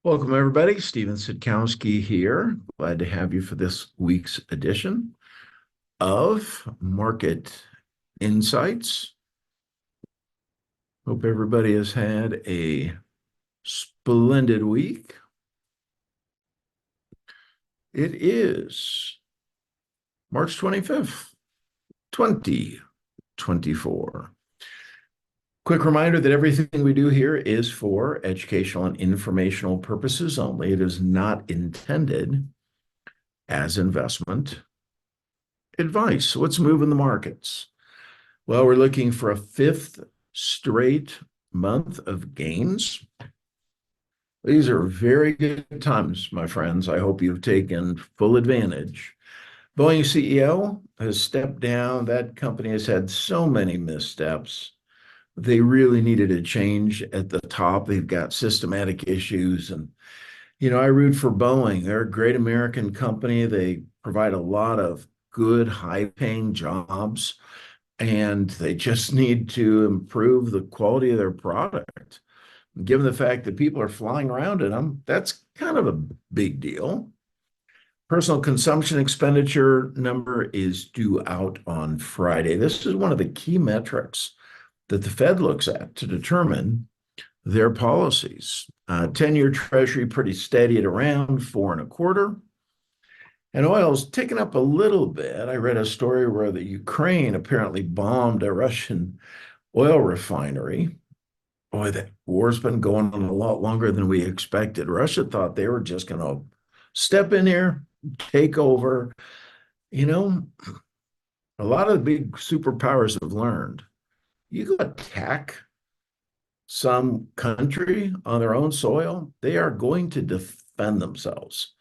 Welcome, everybody. Steven Sitkowski here. Glad to have you for this week's edition of Market Insights. Hope everybody has had a splendid week. It is March 25th, 2024. Quick reminder that everything we do here is for educational and informational purposes only. It is not intended as investment advice. So what's moving the markets? Well, we're looking for a fifth straight month of gains. These are very good times, my friends. I hope you've taken full advantage. Boeing CEO has stepped down. That company has had so many missteps. They really needed a change at the top. They've got systematic issues. And, I root for Boeing. They're a great American company. They provide a lot of good, high-paying jobs, and they just need to improve the quality of their product. Given the fact that people are flying around in them, that's kind of a big deal. Personal consumption expenditure number is due out on Friday. This is one of the key metrics that the Fed looks at to determine their policies. 10-year Treasury pretty steady at around 4.25. And oil's ticking up a little bit. I read a story where the Ukraine apparently bombed a Russian oil refinery. Boy, that war's been going on a lot longer than we expected. Russia thought they were just going to step in here, take over. You know, a lot of the big superpowers have learned you go attack some country on their own soil, they are going to defend themselves.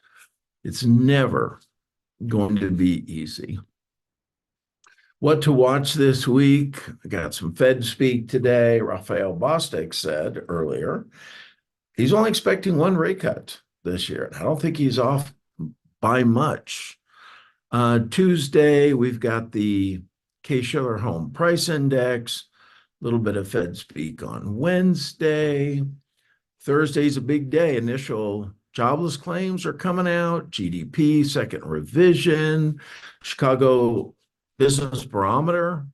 It's never going to be easy. What to watch this week? I got some Fed speak today. Raphael Bostic said earlier he's only expecting one rate cut this year. And I don't think he's off by much. Tuesday, we've got the Case-Shiller Home Price Index, a little bit of Fed speak on Wednesday. Thursday's a big day. Initial jobless claims are coming out, GDP, second revision, Chicago Business Barometer.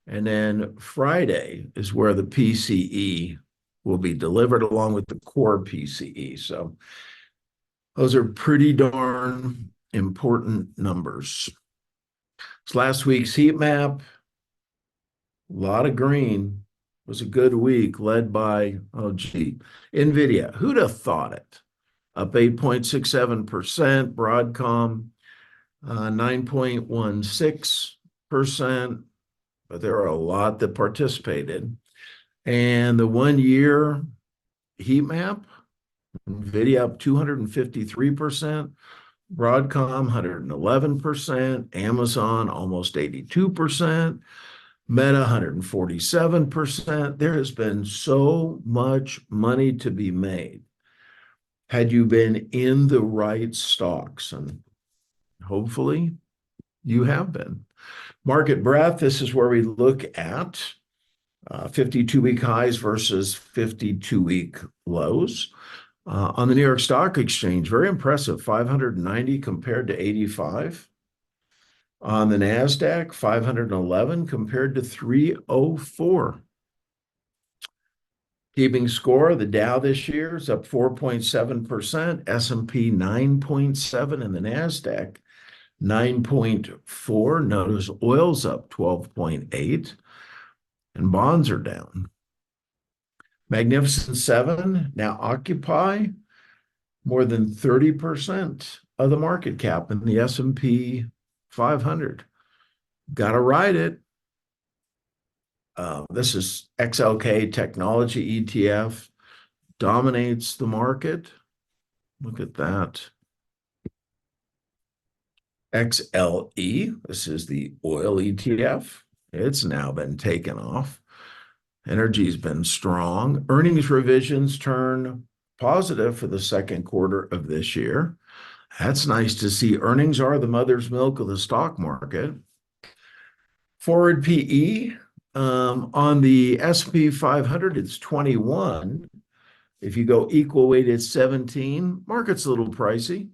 And then Friday is where the PCE will be delivered along with the core PCE. So those are pretty darn important numbers. It's last week's heat map. A lot of green. It was a good week led by, NVIDIA. Who'd have thought it? Up 8.67%, Broadcom 9.16%, but there are a lot that participated. And the 1 year heat map, NVIDIA up 253%, Broadcom 111%, Amazon almost 82%, Meta 147%. There has been so much money to be made had you been in the right stocks, and hopefully you have been. Market breadth, this is where we look at 52-week highs versus 52-week lows. On the New York Stock Exchange, very impressive, 590 compared to 85. On the NASDAQ, 511 compared to 304. Keeping score, the Dow this year is up 4.7%, S&P 9.7, and the NASDAQ 9.4. Notice oil's up 12.8, and bonds are down. Magnificent Seven now occupy more than 30% of the market cap in the S&P 500. Got to ride it. This is XLK Technology ETF, dominates the market. Look at that. XLE, this is the oil ETF. It's now been taken off. Energy's been strong. Earnings revisions turn positive for the second quarter of this year. That's nice to see. Earnings are the mother's milk of the stock market. Forward PE on the S&P 500, it's 21. If you go equal weighted 17, market's a little pricey.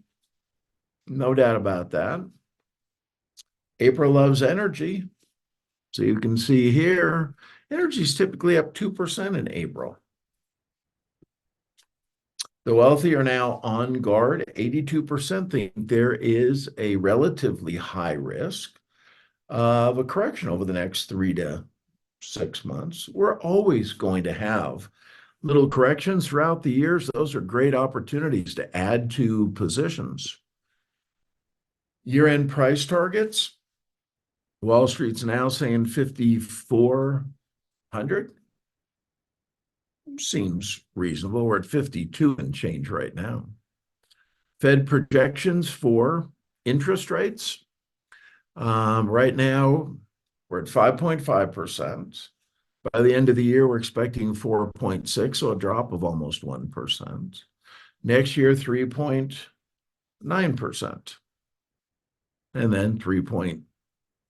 No doubt about that. April loves energy. So you can see here, energy is typically up 2% in April. The wealthy are now on guard. 82% think there is a relatively high risk of a correction over the next 3 to 6 months. We're always going to have little corrections throughout the years. Those are great opportunities to add to positions. Year-end price targets. Wall Street's now saying 5,400. Seems reasonable. We're at 52 and change right now. Fed projections for interest rates. Right now, we're at 5.5%. By the end of the year, we're expecting 4.6, so a drop of almost 1%. Next year, 3.9%. And then 3.1%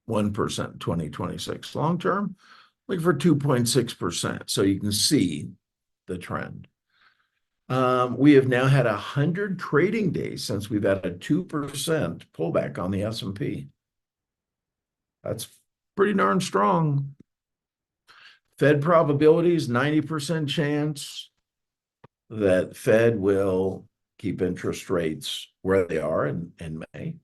in 2026. Long term, looking for 2.6%. So you can see the trend. We have now had 100 trading days since we've had a 2% pullback on the S&P. That's pretty darn strong. Fed probabilities, 90% chance that Fed will keep interest rates where they are in May.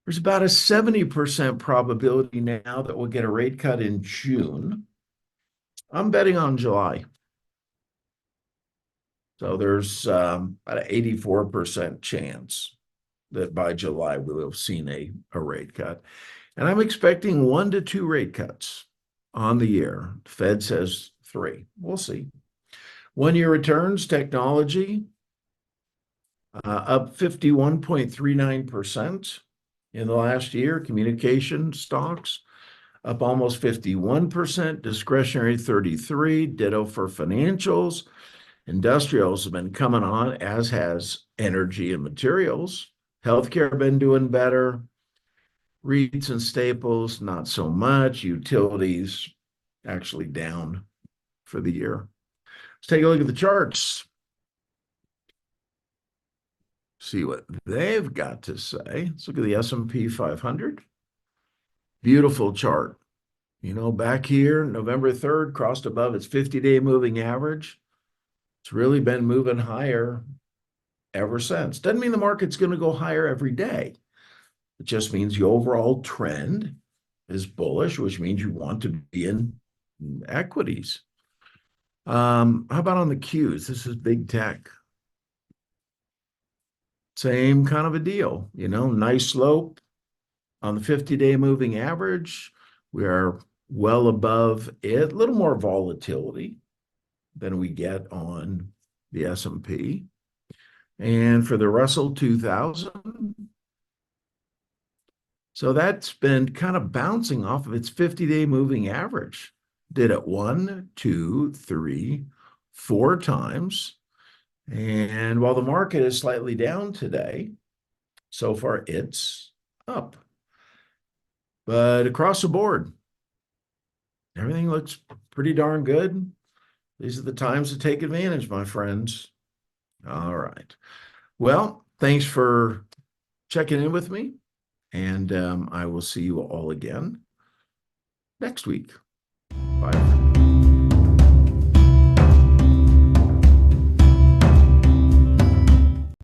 There's about a 70% probability now that we'll get a rate cut in June. I'm betting on July. So there's about an 84% chance that by July we will have seen a rate cut. And I'm expecting 1 to 2 rate cuts on the year. Fed says 3. We'll see. 1-year returns, technology, up 51.39% in the last year. Communication stocks, up almost 51%. Discretionary, 33%. Ditto for financials. Industrials have been coming on, as has energy and materials. Healthcare been doing better. REITs and staples, not so much. Utilities, actually down for the year. Let's take a look at the charts. See what they've got to say. Let's look at the S&P 500. Beautiful chart. You know, back here, November 3rd, crossed above its 50-day moving average. It's really been moving higher ever since. Doesn't mean the market's going to go higher every day. It just means the overall trend is bullish, which means you want to be in equities. How about on the Qs? This is big tech. Same kind of a deal, you know, nice slope on the 50-day moving average. We are well above it, a little more volatility than we get on the S&P. And for the Russell 2000, so that's been kind of bouncing off of its 50-day moving average. Did it 1, 2, 3, 4 times. And while the market is slightly down today, so far it's up. But across the board, everything looks pretty darn good. These are the times to take advantage, my friends. All right. Well, thanks for checking in with me. And I will see you all again next week. Bye.